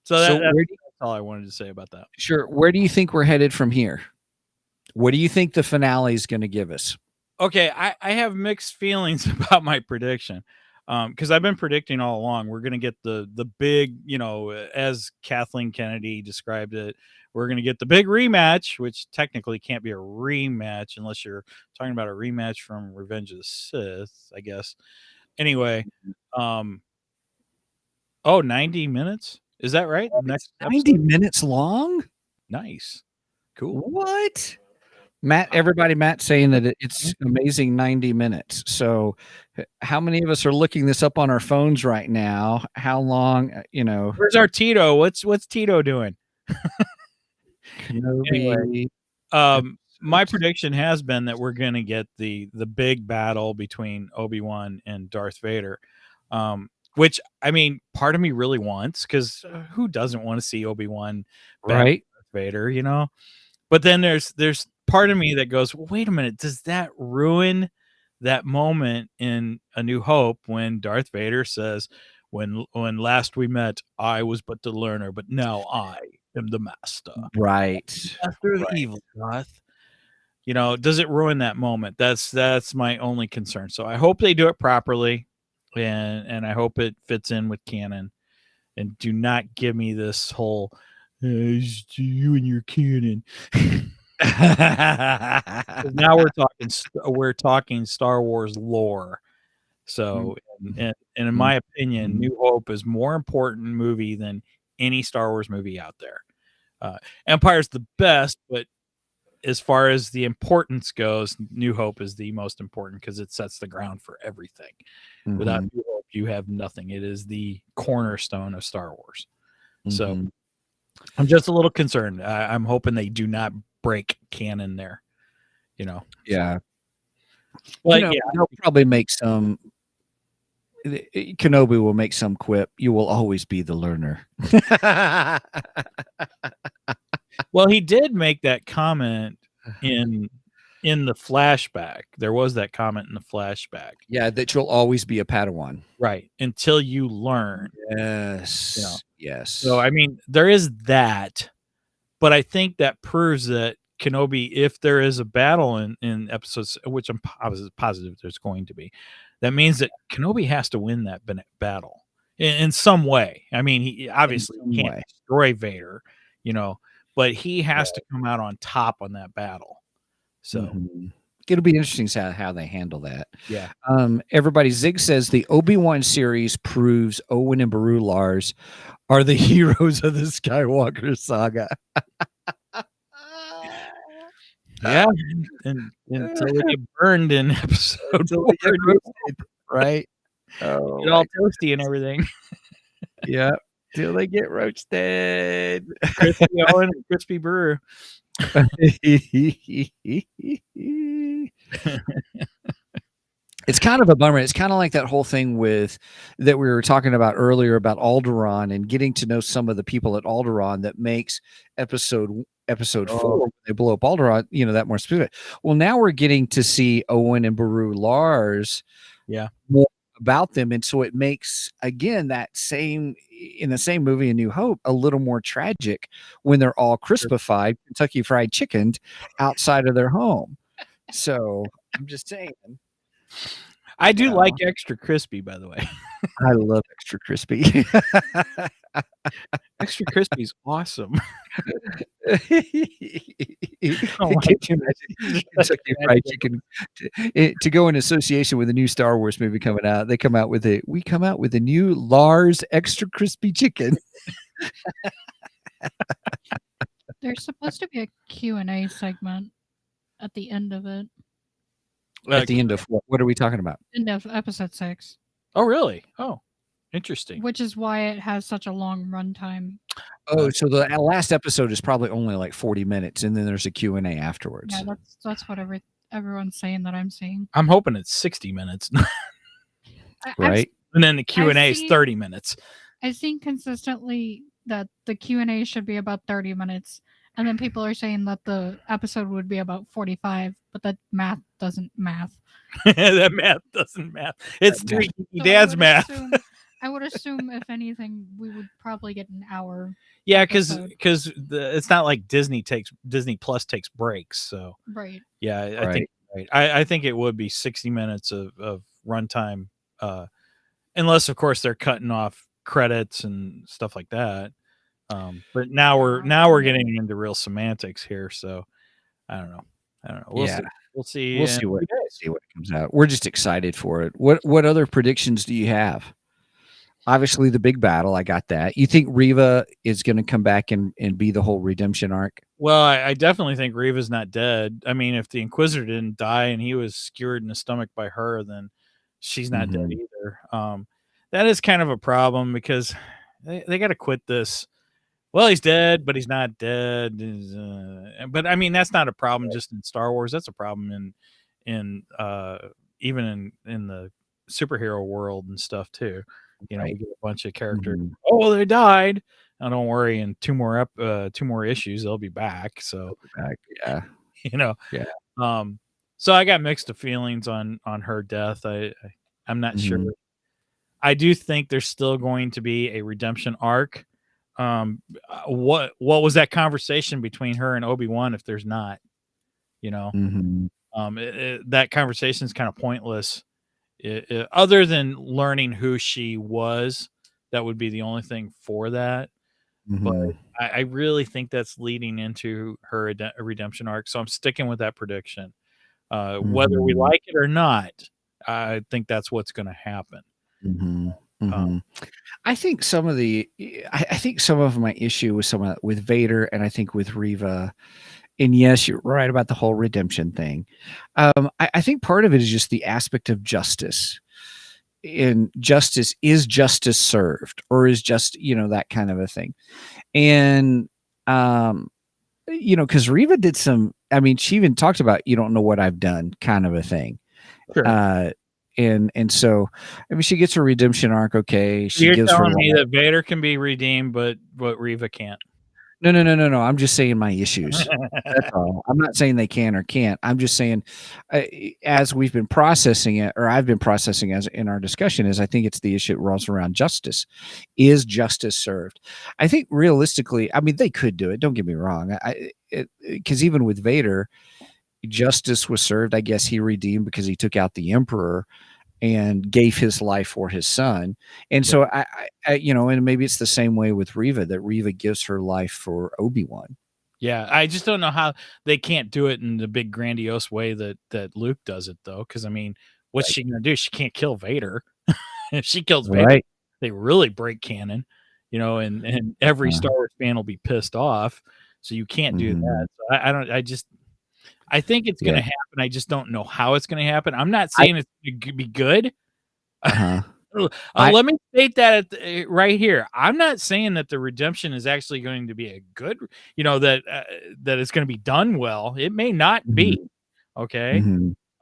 so that's all I wanted to say about that. Sure. Where do you think we're headed from here? What do you think the finale is going to give us? Okay, I have mixed feelings about my prediction. Because I've been predicting all along, we're going to get the big, as Kathleen Kennedy described it, we're going to get the big rematch, which technically can't be a rematch unless you're talking about a rematch from Revenge of the Sith, I guess. Anyway, 90 minutes? Is that right? Next 90 minutes long? Nice. Cool. What? Matt saying that it's amazing 90 minutes. So how many of us are looking this up on our phones right now? How long, Where's our Tito? What's Tito doing? Kenobi. Anyway, my prediction has been that we're going to get the big battle between Obi-Wan and Darth Vader. Which, I mean, part of me really wants, because who doesn't want to see Obi-Wan right? Darth Vader, But then there's part of me that goes, well, wait a minute, does that ruin that moment in A New Hope when Darth Vader says, when last we met, I was but the learner, but now I am the master. Right. Master of the evil, Darth. Does it ruin that moment? That's my only concern. So I hope they do it properly, and I hope it fits in with canon, and do not give me this whole you and your canon. Now we're talking Star Wars lore. So, and in my opinion, New Hope is more important movie than any Star Wars movie out there. Empire's the best, but as far as the importance goes, New Hope is the most important because it sets the ground for everything. Without New Hope, you have nothing. It is the cornerstone of Star Wars. So I'm just a little concerned. I'm hoping they do not break canon there. Yeah. Well, they'll probably make some. Kenobi will make some quip. You will always be the learner. Well, he did make that comment in the flashback. There was that comment in the flashback. Yeah, that you'll always be a Padawan. Right. Until you learn. Yes. Yes. So, I mean, there is that, but I think that proves that Kenobi, if there is a battle in episodes, which I'm positive there's going to be, that means that Kenobi has to win that battle in some way. I mean, he obviously can't destroy Vader, but he has to come out on top on that battle. So it'll be interesting how they handle that. Yeah. Everybody, Zig says the Obi-Wan series proves Owen and Beru Lars are the heroes of the Skywalker saga. Yeah, and until they get burned in episode 4, right? Oh, get all toasty and everything. Yeah, till they get roasted. Crispy Owen and crispy Beru. It's kind of a bummer. It's kind of like that whole thing that we were talking about earlier about Alderaan and getting to know some of the people at Alderaan that makes episode 4 when they blow up Alderaan, that more specific. Well, now we're getting to see Owen and Beru Lars, more about them, and so it makes again that in the same movie in New Hope a little more tragic when they're all crispified Kentucky Fried Chickened outside of their home. So I'm just saying. I do like extra crispy, by the way. I love extra crispy. Extra crispy is awesome. Kentucky Fried Chicken to go in association with a new Star Wars movie coming out. We come out with a new Lars extra crispy chicken. There's supposed to be a Q&A segment at the end of it. At the end of what are we talking about? End of episode 6. Oh, really? Oh, interesting. Which is why it has such a long runtime. Oh, so the last episode is probably only like 40 minutes, and then there's a Q&A afterwards. Yeah, that's what everyone's saying that I'm seeing. I'm hoping it's 60 minutes. Right? And then the Q&A is 30 minutes. I've seen consistently that the Q&A should be about 30 minutes, and then people are saying that the episode would be about 45, but that math doesn't math. That math doesn't math. It's three dad's math. I would assume, if anything, we would probably get an hour. Yeah, because it's not like Disney Plus takes breaks. So right. Yeah, I think right. I think it would be 60 minutes of runtime, unless of course they're cutting off credits and stuff like that. But now we're getting into real semantics here. So I don't know. We'll see. We'll see. We'll see what comes out. We're just excited for it. What other predictions do you have? Obviously, the big battle. I got that. You think Reva is going to come back and be the whole redemption arc? Well, I definitely think Reva's not dead. I mean, if the Inquisitor didn't die and he was skewered in the stomach by her, then she's not dead either. That is kind of a problem because they got to quit this. Well, he's dead, but he's not dead. But I mean, that's not a problem just in Star Wars. That's a problem in even in the superhero world and stuff too. You know, we get a bunch of characters. Oh, they died. Now, don't worry. In two more issues, they'll be back. So, yeah, you know, yeah. So I got mixed feelings on her death. I'm not sure. I do think there's still going to be a redemption arc. What was that conversation between her and Obi Wan? If there's not, you know, that conversation is kind of pointless. Other than learning who she was, that would be the only thing for that. But I really think that's leading into her redemption arc. So I'm sticking with that prediction. Whether we like it or not, I think that's what's going to happen. I think some of my issue with Vader, and I think with Reva, and yes, you're right about the whole redemption thing. I think part of it is just the aspect of justice. In justice, is justice served, or is just, that kind of a thing. And, because Reva did she even talked about, you don't know what I've done kind of a thing. Sure. And so, she gets her redemption arc. Okay. You're telling me that Vader can be redeemed, but Reva can't. No. I'm just saying my issues. That's all. I'm not saying they can or can't. I'm just saying, as we've been processing it, or I've been processing as in our discussion, is I think it's the issue rolls around justice. Is justice served? I think realistically, they could do it. Don't get me wrong. Because even with Vader, justice was served. I guess he redeemed because he took out the Emperor and gave his life for his son. And so I and maybe it's the same way with Reva, that Reva gives her life for Obi-Wan. Yeah. I just don't know how they can't do it in the big grandiose way that Luke does it though. Cause what's she going to do? She can't kill Vader. If she kills Vader, they really break canon, and every Star Wars fan will be pissed off. So you can't do that. So I think it's going to happen. I just don't know how it's going to happen. I'm not saying it's going to be good. Let me state that right here. I'm not saying that the redemption is actually going to be a good, that it's going to be done well. It may not be. Okay.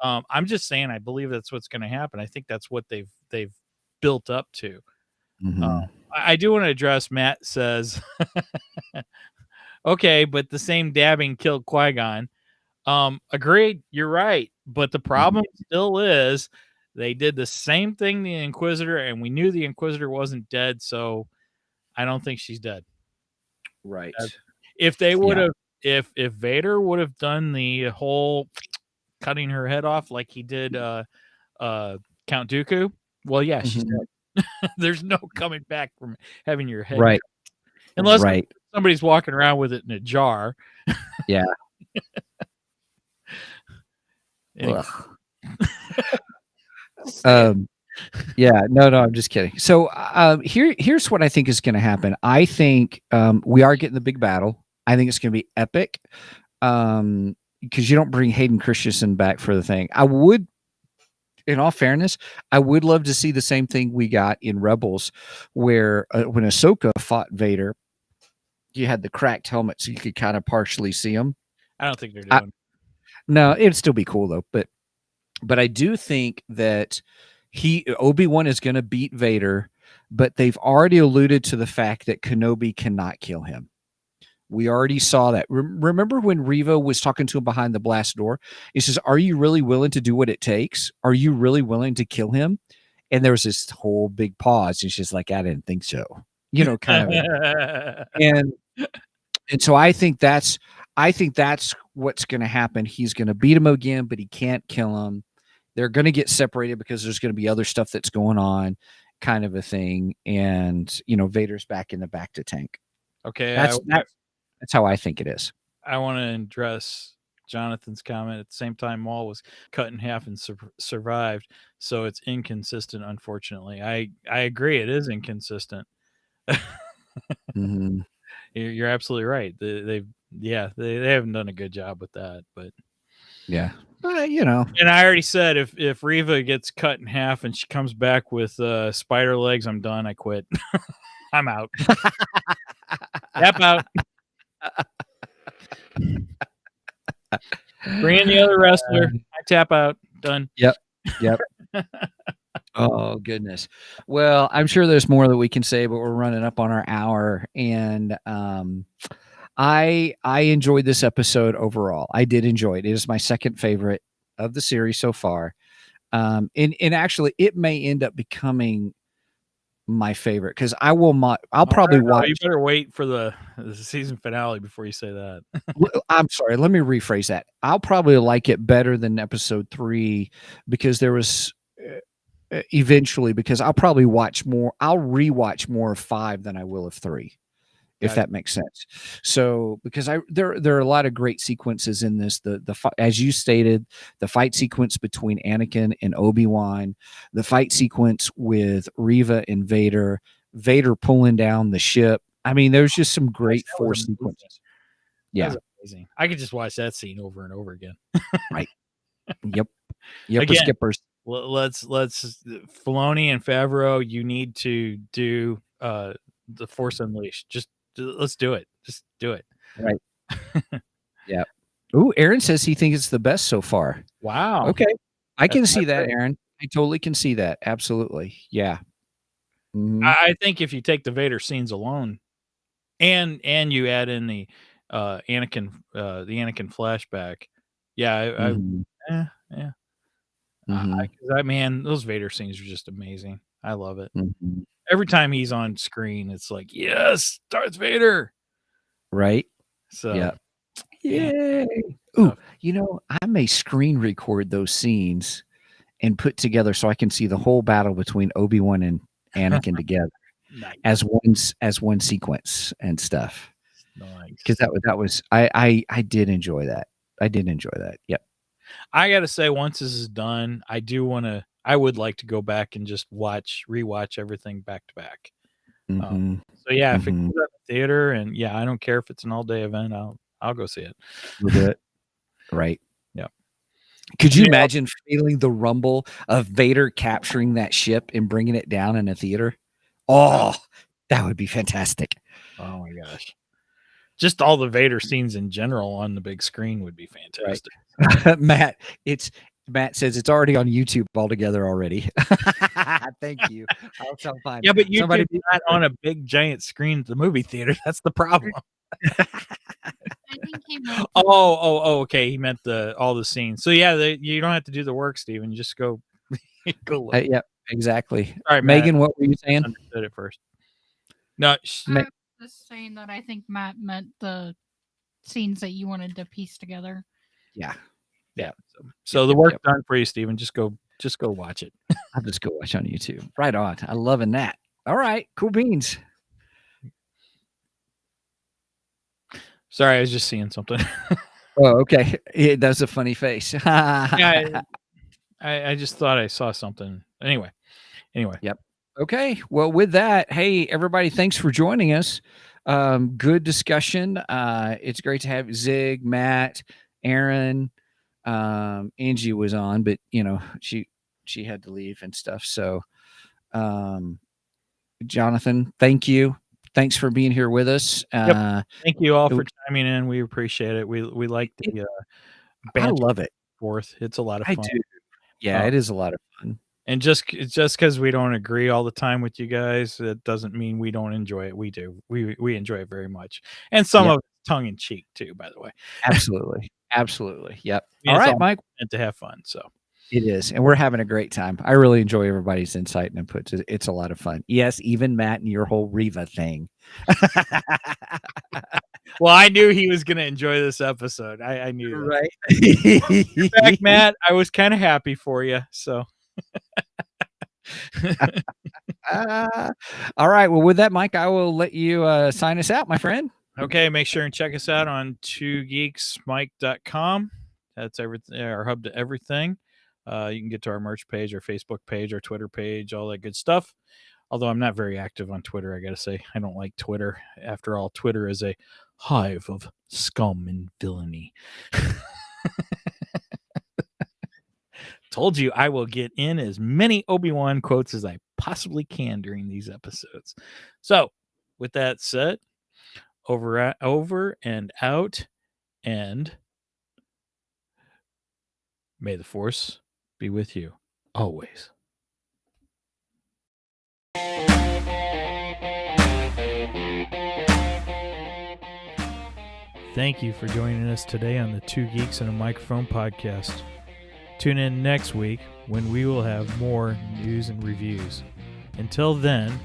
I'm just saying I believe that's what's going to happen. I think that's what they've built up to. I do want to address, Matt says, okay, but the same dabbing killed Qui-Gon. Agreed. You're right. But the problem still is they did the same thing to the Inquisitor, and we knew the Inquisitor wasn't dead, so I don't think she's dead. Right. If they would have, if Vader would have done the whole cutting her head off like he did Count Dooku, well, yeah, she's dead. There's no coming back from having your head cut. Unless somebody's walking around with it in a jar. Yeah. Anyway. No, I'm just kidding. So here's what I think is going to happen. I think we are getting the big battle. I think it's going to be epic because you don't bring Hayden Christensen back for the thing. I would, in all fairness, I would love to see the same thing we got in Rebels, where when Ahsoka fought Vader, you had the cracked helmet so you could kind of partially see him. I don't think they're doing. No, it'd still be cool though. But I do think that Obi-Wan is going to beat Vader, but they've already alluded to the fact that Kenobi cannot kill him. We already saw that. Remember when Reva was talking to him behind the blast door? He says, "Are you really willing to do what it takes? Are you really willing to kill him?" And there was this whole big pause. And she's like, "I didn't think so." Kind of. And so I think that's what's going to happen. He's going to beat him again, but he can't kill him. They're going to get separated because there's going to be other stuff that's going on, kind of a thing. And Vader's back in the back to tank. Okay, that's how I think it is. I want to address Jonathan's comment. At the same time, Maul was cut in half and survived, so it's inconsistent. Unfortunately, I agree. It is inconsistent. Mm-hmm. You're absolutely right. They haven't done a good job with that, but yeah, And I already said if Reva gets cut in half and she comes back with spider legs, I'm done. I quit. I'm out. Tap out. Bring in the other wrestler. I tap out. Done. Yep. Oh goodness. Well, I'm sure there's more that we can say, but we're running up on our hour. And I enjoyed this episode overall. I did enjoy it. It is my second favorite of the series so far. And actually, it may end up becoming my favorite because I'll probably watch. You better wait for the season finale before you say that. I'm sorry. Let me rephrase that. I'll probably like it better than episode 3 because there was eventually because I'll probably watch more. I'll rewatch more of 5 than I will of 3, if that makes sense. So because there are a lot of great sequences in this. The as you stated, the fight sequence between Anakin and Obi-Wan, the fight sequence with Reva and Vader pulling down the ship. I mean, there's just some great force sequences. Yeah, amazing. I could just watch that scene over and over again. Right. Yep. Again, skippers. Let's Filoni and Favreau. You need to do the Force Unleashed. Let's do it. Just do it. Right. Yeah. Ooh, Aaron says he thinks it's the best so far. Wow. Okay. I can see that, Aaron. I totally can see that. Absolutely. Yeah. Mm-hmm. I think if you take the Vader scenes alone and you add in the Anakin flashback, yeah, man, those Vader scenes are just amazing. I love it. Mm-hmm. Every time he's on screen, it's like, yes, Darth Vader. Right. So, yeah. Yay. Ooh, I may screen record those scenes and put together so I can see the whole battle between Obi-Wan and Anakin together nice. as one sequence and stuff. Nice. Because that was I did enjoy that. Yep. I gotta say, once this is done, I would like to go back and just rewatch everything back to back. Mm-hmm. So yeah, if it comes out in the theater, and yeah, I don't care if it's an all-day event, I'll go see it. We'll do it. Right. Yeah. Could you imagine feeling the rumble of Vader capturing that ship and bringing it down in a theater? Oh, that would be fantastic. Oh my gosh. Just all the Vader scenes in general on the big screen would be fantastic. Right. Matt says it's already on YouTube altogether already. Thank you. I'll tell fine. Yeah, but YouTube's not on a big giant screen at the movie theater. That's the problem. I think he meant okay. He meant all the scenes. So yeah, you don't have to do the work, Steven. Just go look. Yeah, exactly. All right, Megan, Matt, what were you saying? Understood it first. No, I was just saying that I think Matt meant the scenes that you wanted to piece together. Yeah. So the work done for you, Steven. Just go watch it. I'll just go watch on YouTube. Right on. I'm loving that. All right. Cool beans. Sorry, I was just seeing something. Oh, okay. That's a funny face. Yeah, I just thought I saw something. Anyway. Yep. Okay. Well, with that, hey, everybody, thanks for joining us. Good discussion. It's great to have Zig, Matt, Aaron. Angie was on, but she had to leave and stuff. So, Jonathan, thank you. Thanks for being here with us. Yep. Thank you all for chiming in. We appreciate it. We like the I love it. Forth. It's a lot of fun. I do. Yeah, it is a lot of fun. And just because we don't agree all the time with you guys, it doesn't mean we don't enjoy it. We do. We enjoy it very much, and some of it's tongue in cheek too. By the way, absolutely. Yep. I mean, all right, Mike. And to have fun, so it is, and we're having a great time. I really enjoy everybody's insight and inputs. It's a lot of fun. Yes, even Matt and your whole Reva thing. Well, I knew he was going to enjoy this episode. I knew that. Right. You're back, Matt. I was kind of happy for you. So. All right. Well, with that, Mike, I will let you sign us out, my friend. Okay. Make sure and check us out on 2geeksmike.com. That's everything, our hub to everything. You can get to our merch page, our Facebook page, our Twitter page, all that good stuff. Although I'm not very active on Twitter, I got to say. I don't like Twitter. After all, Twitter is a hive of scum and villainy. Told you I will get in as many Obi Wan quotes as I possibly can during these episodes. So, with that said, over and out, and may the Force be with you always. Thank you for joining us today on the Two Geeks and a Microphone podcast. Tune in next week when we will have more news and reviews. Until then,